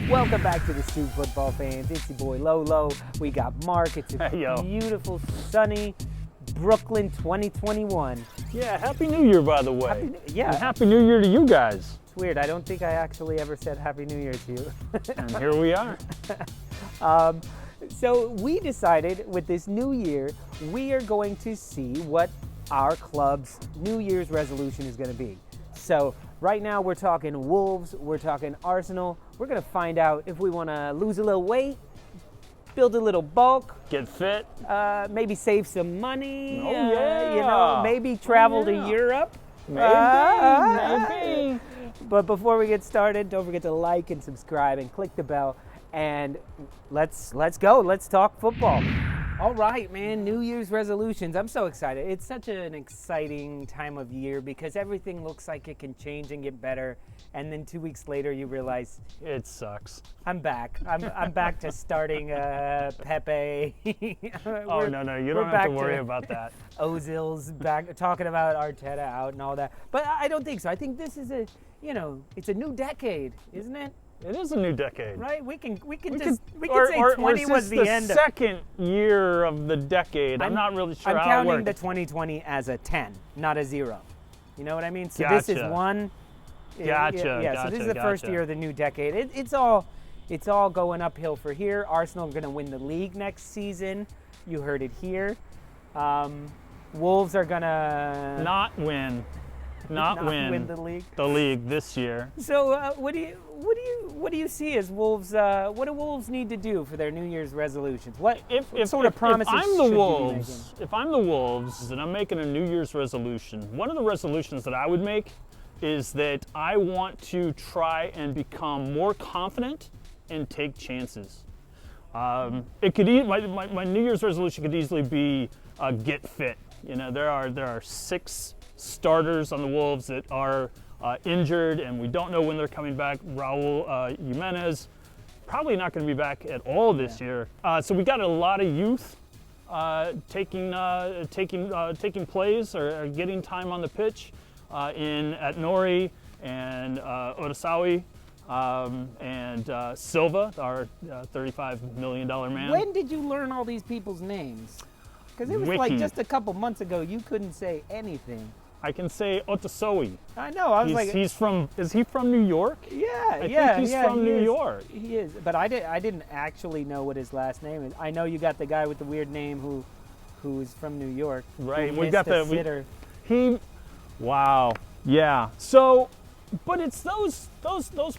Welcome back to the Stoop football fans. It's your boy Lolo. We got Mark. It's a beautiful, sunny Brooklyn 2021. Yeah, Happy New Year, by the way. And Happy New Year to you guys. It's weird. I don't think I actually ever said Happy New Year to you. And here we are. So we decided with this new year, we are going to see what our club's New Year's resolution is going to be. So right now we're talking Wolves, we're talking Arsenal. We're going to find out if we want to lose a little weight, build a little bulk, Get fit. maybe save some money. Oh, yeah. You know, maybe travel to Europe. Maybe. But before we get started, don't forget to like and subscribe and click the bell. And let's go. Let's talk football. All right, man. New Year's resolutions. I'm so excited. It's such an exciting time of year because everything looks like it can change and get better. And then 2 weeks later, you realize It sucks. I'm back. I'm back to starting Pepe. Oh, no. You don't have to worry about that. Ozil's back talking about Arteta out and all that. But I don't think so. I think this is it's a new decade, isn't it? It is a new decade. Right? We can say Or 20 is was this the end. second year of the decade. I'm not really sure I'm how it counting works. the 2020 as a 10, not a 0. You know what I mean? So this is Gotcha. one. Gotcha, So this is the first gotcha. year of the new decade. It's all going uphill for here. Arsenal are going to win the league next season. You heard it here. Wolves are going to Not win the league. the league this year. So what do you see as Wolves? What do Wolves need to do for their New Year's resolutions? What sort of promises if I'm should the you be Wolves, making? if I'm the Wolves and I'm making a New Year's resolution, one of the resolutions that I would make is that I want to try and become more confident and take chances. It could my New Year's resolution could easily be get fit. You know, there are 6 starters on the Wolves that are injured, and we don't know when they're coming back. Raul Jimenez probably not going to be back at all this year. So we got a lot of youth taking plays or getting time on the pitch at Nori and Odasawi and Silva, our $35 million man. When did you learn all these people's names? Because it was like Wiki. just a couple months ago you couldn't say anything. I can say Otasowi. I know. I was Is he from New York? yeah, I think he's from New York. He is, but I didn't actually know what his last name is. I know you got the guy with the weird name who's from New York. Right. Who We got missed a the sitter. Wow. Yeah. So, but it's those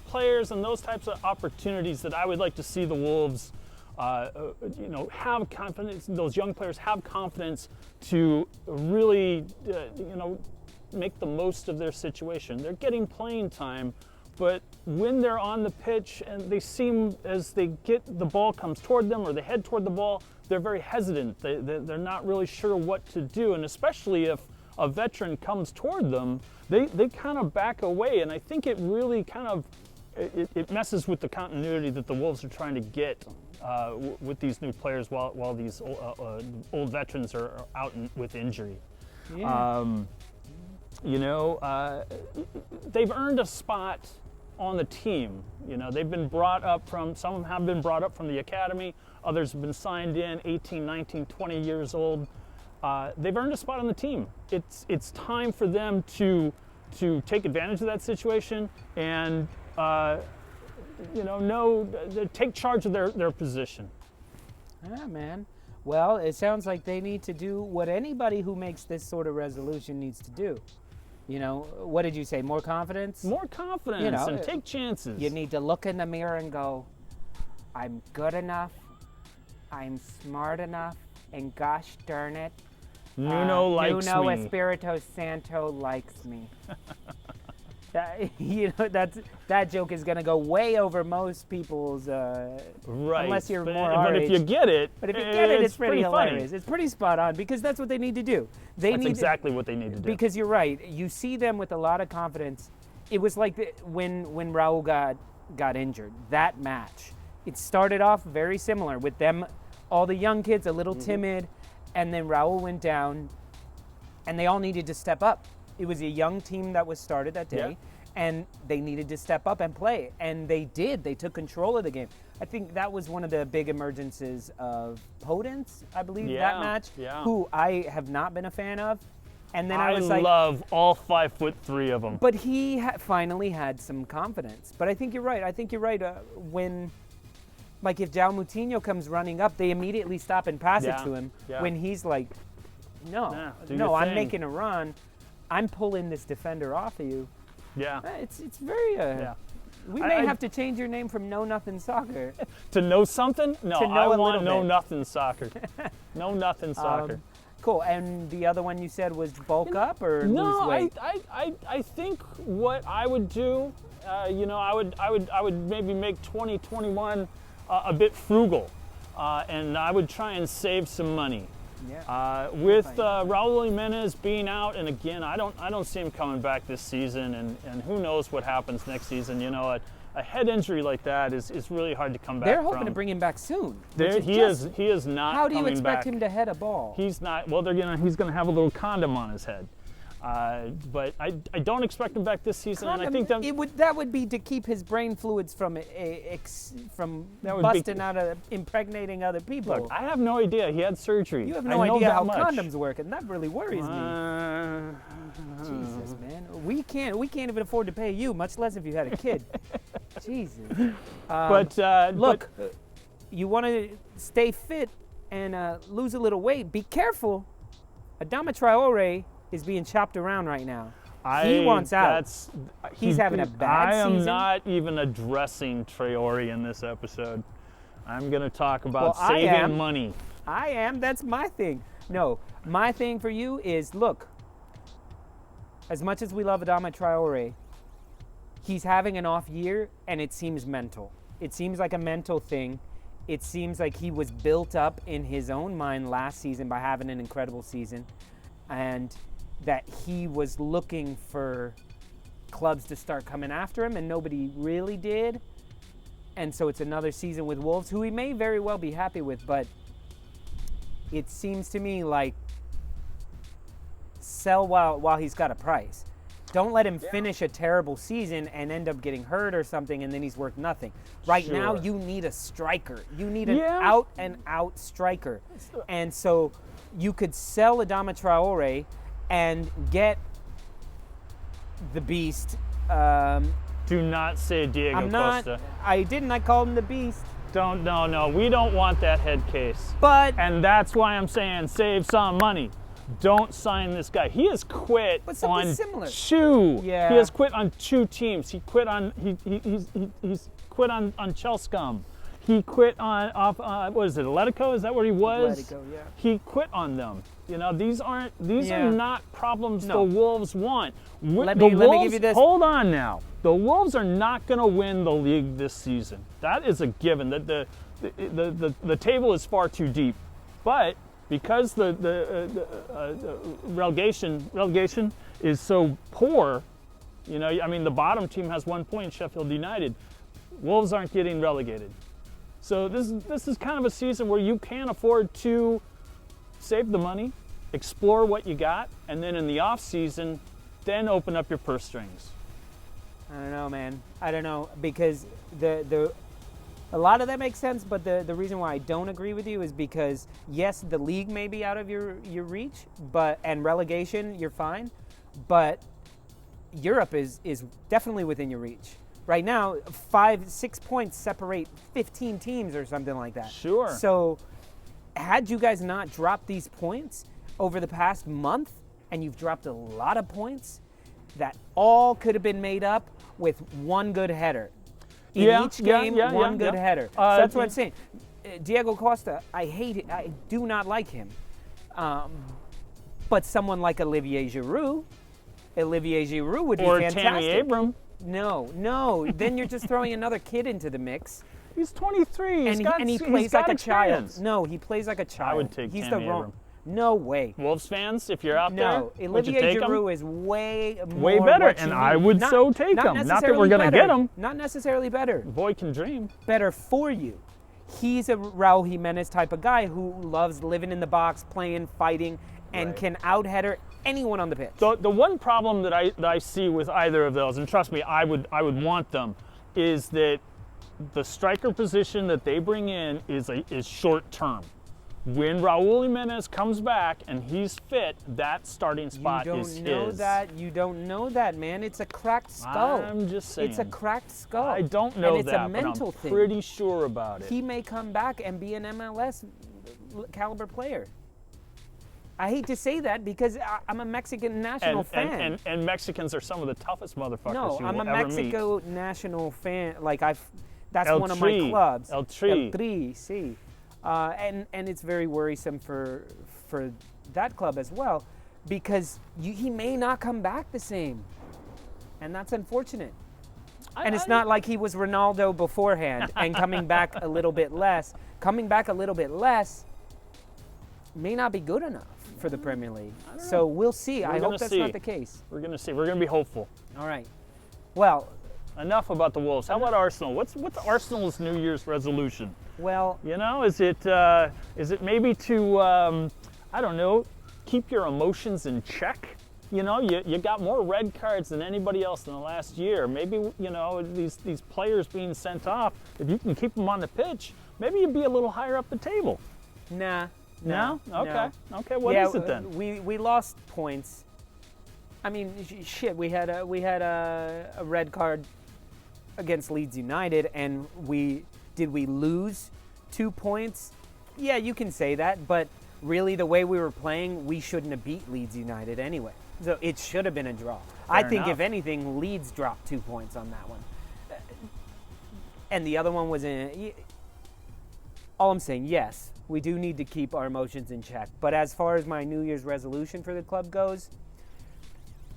players and those types of opportunities that I would like to see the Wolves, have confidence. Those young players have confidence to really, make the most of their situation. They're getting playing time, but when they're on the pitch and they seem, as they get the ball comes toward them or they head toward the ball, they're very hesitant. They're not really sure what to do, and especially if a veteran comes toward them, they kind of back away, and I think it really kind of it messes with the continuity that the Wolves are trying to get with these new players while these old veterans are out with injury. Yeah. They've earned a spot on the team. You know, they've been brought up some of them have been brought up from the academy, others have been signed in 18, 19, 20 years old. They've earned a spot on the team. It's time for them to take advantage of that situation and take charge of their position. Yeah, man. Well, it sounds like they need to do what anybody who makes this sort of resolution needs to do. You know, what did you say? More confidence? More confidence and take chances. You need to look in the mirror and go, I'm good enough, I'm smart enough, and gosh darn it, Nuno likes Nuno me. Espirito Santo likes me. That joke is going to go way over most people's, right. unless you're but, more but our if age. you get it, But if you get it, it's pretty hilarious. funny. It's pretty spot on because that's what they need to do. That's exactly what they need to do. Because you're right. You see them with a lot of confidence. It was like when Raul got injured, that match. It started off very similar with them, all the young kids, a little timid, and then Raul went down, and they all needed to step up. It was a young team that was started that day, and they needed to step up and play, and they did. They took control of the game. I think that was one of the big emergences of Podence, I believe, that match, who I have not been a fan of. And then I was like, love all 5'3" of them. But he finally had some confidence. But I think you're right. When, like, if João Moutinho comes running up, they immediately stop and pass it to him. Yeah. When he's like, no, I'm making a run. I'm pulling this defender off of you. Yeah. It's very. We may have to change your name from Know Nothing Soccer to Know Something. No, to know I want Know Nothing Soccer. Know Nothing Soccer. Cool. And the other one you said was bulk up or lose weight? I think what I would do, I would maybe make 2021 a bit frugal, and I would try and save some money. Yeah. With Raul Jimenez being out, and again, I don't see him coming back this season, and who knows what happens next season. A head injury like that is really hard to come back They're hoping from. to bring him back soon. He is not. How do you coming expect back. him to head a ball? He's not. Well, he's gonna have a little condom on his head. But I don't expect him back this season, and I think that would be to keep his brain fluids from busting out of impregnating other people. Look, I have no idea. He had surgery. You have no idea how condoms work, and that really worries me. Jesus, man, we can't even afford to pay you, much less if you had a kid. Jesus. Look, you want to stay fit and lose a little weight. Be careful. Adama Traore is being chopped around right now. He wants out. He's having a bad season. I am not even addressing Traore in this episode. I'm going to talk about saving money. I am. That's my thing. No, my thing for you is, look, as much as we love Adama Traore, he's having an off year, and it seems mental. It seems like a mental thing. It seems like he was built up in his own mind last season by having an incredible season, and that he was looking for clubs to start coming after him, and nobody really did. And so it's another season with Wolves, who he may very well be happy with, but it seems to me like sell while he's got a price. Don't let him finish a terrible season and end up getting hurt or something, and then he's worth nothing. Right now, you need a striker. You need an out-and-out striker. And so you could sell Adama Traore and get the beast. Do not say Diego Costa. I didn't. I called him the beast. No. We don't want that head case. And that's why I'm saying save some money. Don't sign this guy. He has quit on similar. He has quit on 2 teams. He quit on he's quit on Chelsea. He quit on what is it, Atletico? Is that where he was? Atletico, yeah. He quit on them. These are not problems the Wolves want. Let me give you this. Hold on now. The Wolves are not going to win the league this season. That is a given. That the table is far too deep. But because the relegation is so poor, the bottom team has 1 point, Sheffield United. Wolves aren't getting relegated. So this is kind of a season where you can afford to save the money, explore what you got, and then in the off season, then open up your purse strings. I don't know, man. I don't know, because a lot of that makes sense, but the reason why I don't agree with you is because, yes, the league may be out of your reach, and relegation, you're fine, but Europe is definitely within your reach. Right now, 5-6 points separate 15 teams or something like that. Sure. So had you guys not dropped these points over the past month, and you've dropped a lot of points, that all could have been made up with one good header. In each game, one good header. So that's what I'm saying. Diego Costa, I hate it. I do not like him. But someone like Olivier Giroud would be fantastic. Or Tammy Abraham. No. Then you're just throwing another kid into the mix. He's 23. And he plays like a child. No, he plays like a child. I would take Tammy Abraham. No way. Wolves fans, if you're out there, Olivier Giroud is way better, and I would take him. Not that we're going to get him. Not necessarily better. Boy can dream. Better for He's a Raul Jimenez type of guy who loves living in the box, playing, fighting, and Right. can out-header anyone on the pitch. The one problem that I see with either of those, and trust me, I would want them, is that the striker position that they bring in is short term. When Raul Jimenez comes back and he's fit, that starting spot is his. You don't know that, man. It's a cracked skull. I'm just saying. It's a cracked skull. I don't know and it's that, a mental but I'm thing. pretty sure about it. He may come back and be an MLS caliber player. I hate to say that because I'm a Mexican national fan. And Mexicans are some of the toughest motherfuckers No, you I'm will a ever Mexico national fan. Like that's El one of Tri. my clubs. El Tri. Sí. And it's very worrisome for that club as well, because he may not come back the same, and that's unfortunate. And it's not like he was Ronaldo beforehand and coming back a little bit less. Coming back a little bit less may not be good enough for the Premier League. So we'll see. I hope that's not the case. We're going to see. We're going to be hopeful. All right. Well, enough about the Wolves. How about Arsenal? What's Arsenal's New Year's resolution? Well, you know, is it maybe to I don't know, keep your emotions in check? You know, you got more red cards than anybody else in the last year. Maybe, you know, these players being sent off, if you can keep them on the pitch, maybe you'd be a little higher up the table. Nah. No? Okay. No. Okay. What is it then? We lost points. I mean, shit. We had a red card against Leeds United, and did we lose 2 points? Yeah, you can say that, but really, the way we were playing, we shouldn't have beat Leeds United anyway. So it should have been a draw. I think enough. if anything, Leeds dropped 2 points on that one, and the other one was in. All I'm saying, yes, we do need to keep our emotions in check. But as far as my New Year's resolution for the club goes,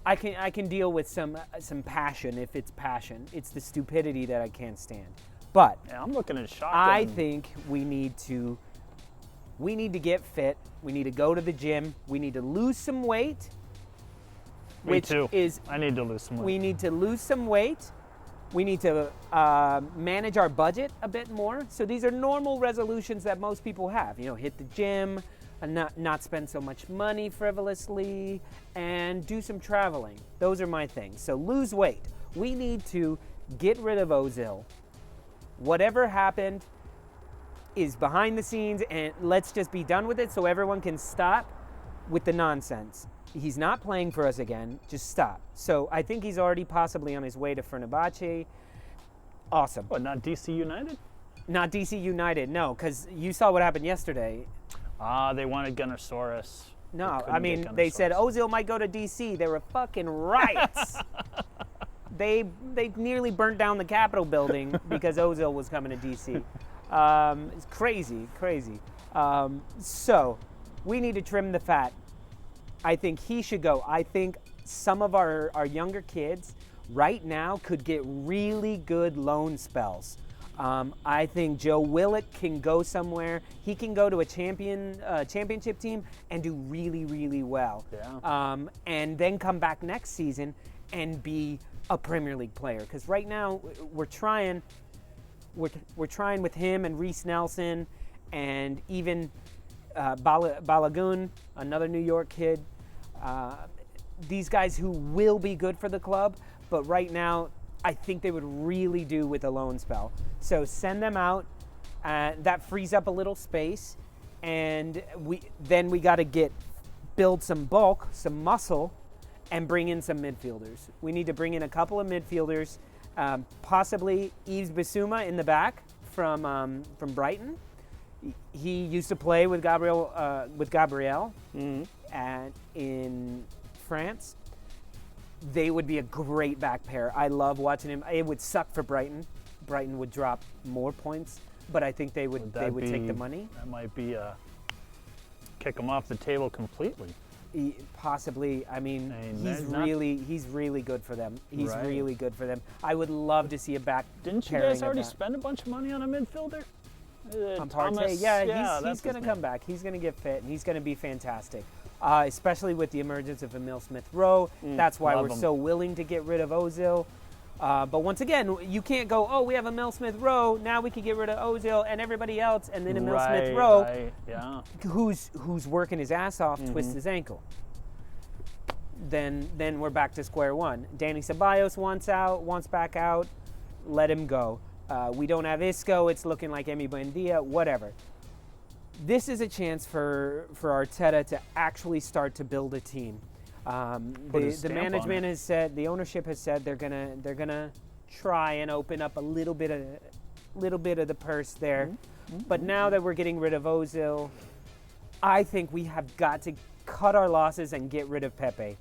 I can deal with some passion if it's passion. It's the stupidity that I can't stand. But yeah, I'm looking at shock. I think we need to get fit. We need to go to the gym. We need to lose some weight. Me too. I need to lose some weight. We need to lose some weight. We need to manage our budget a bit more. So these are normal resolutions that most people have. You know, hit the gym, and not spend so much money frivolously, and do some traveling. Those are my things. So lose weight. We need to get rid of Ozil. Whatever happened is behind the scenes, and let's just be done with it so everyone can stop with the nonsense. He's not playing for us again. Just stop. So I think he's already possibly on his way to Fenerbahce. Awesome. What, not DC United? Not DC United, no, because you saw what happened yesterday. They wanted Gunnersaurus. No, I mean, they said Ozil might go to DC. They were fucking right. They nearly burnt down the Capitol building because Ozil was coming to DC. It's crazy. So we need to trim the fat. I think he should go. I think some of our younger kids right now could get really good loan spells. I think Joe Willett can go somewhere. He can go to a championship team and do really, really well. Yeah. And then come back next season and be a Premier League player. Because right now we're trying with him and Reece Nelson and even Balogun, another New York kid. These guys who will be good for the club, but right now I think they would really do with a loan spell. So send them out. That frees up a little space, and we got to build some bulk, some muscle, and bring in some midfielders. We need to bring in a couple of midfielders, possibly Yves Bissouma in the back from Brighton. He used to play with Gabriel in France. They would be a great back pair. I love watching him. It would suck for Brighton. Brighton would drop more points, but I think they would take the money. That might be kick them off the table completely. Possibly. I mean, he's really good for them. He's really good for them. I would love to see a back. Didn't you guys already spend a bunch of money on a midfielder? Partey, he's going to come back. He's going to get fit, and he's going to be fantastic. Especially with the emergence of Emile Smith-Rowe. That's why we're so willing to get rid of Ozil. But once again, you can't go, oh, we have a Emil Smith Rowe, now we can get rid of Ozil and everybody else, and then Emil Smith Rowe, who's working his ass off, twists his ankle. Then we're back to square one. Danny Ceballos wants back out, let him go. We don't have Isco, it's looking like Emi Buendia, whatever. This is a chance for Arteta to actually start to build a team. The management has said, the ownership has said they're gonna try and open up a little bit of the purse there. But now that we're getting rid of Ozil, I think we have got to cut our losses and get rid of Pepe.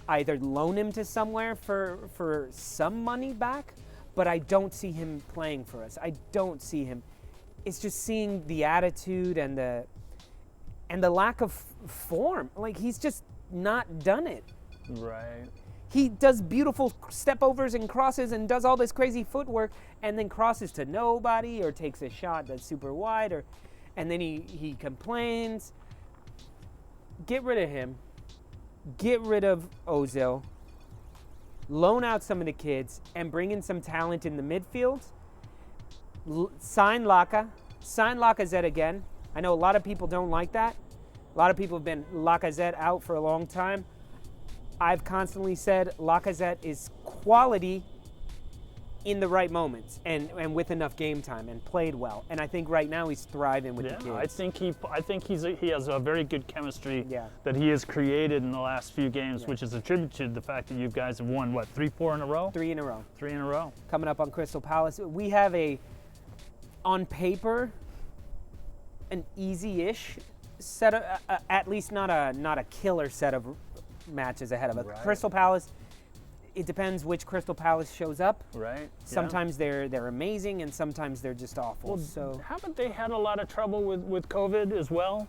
Either loan him to somewhere for some money back, but I don't see him playing for us. I don't see him. It's just seeing the attitude and the lack of form. Like, he's just not done it. Right. He does beautiful step overs and crosses and does all this crazy footwork and then crosses to nobody or takes a shot that's super wide and then he complains. Get rid of him. Get rid of Ozil. Loan out some of the kids and bring in some talent in the midfield. Sign Lacazette again. I know a lot of people don't like that. A lot of people have been Lacazette out for a long time. I've constantly said Lacazette is quality in the right moments and with enough game time and played well. And I think right now he's thriving with the kids. I think he has a very good chemistry that he has created in the last few games, which is attributed to the fact that you guys have won, what, 3-4 in a row? 3 in a row. 3 in a row. Coming up on Crystal Palace. We have on paper, an easy-ish set of, at least not a killer set of matches ahead of us. Right. Crystal Palace, it depends which Crystal Palace shows up. Right. Sometimes they're amazing, and sometimes they're just awful. Well, so haven't they had a lot of trouble with COVID as well?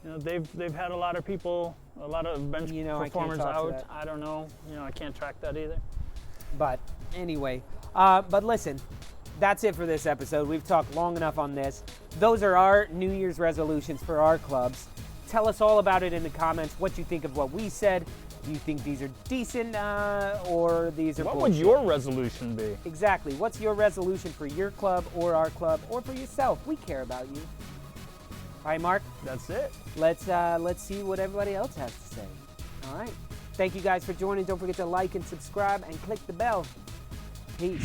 You know, they've had a lot of people, a lot of bench performers out. I don't know. I can't track that either. But anyway, but listen. That's it for this episode. We've talked long enough on this. Those are our New Year's resolutions for our clubs. Tell us all about it in the comments, what you think of what we said. Do you think these are decent or these are What bullshit? would your resolution be? Exactly. What's your resolution for your club or our club or for yourself? We care about you. All right, Mark? That's it. Let's see what everybody else has to say. All right. Thank you guys for joining. Don't forget to like and subscribe and click the bell. Peace.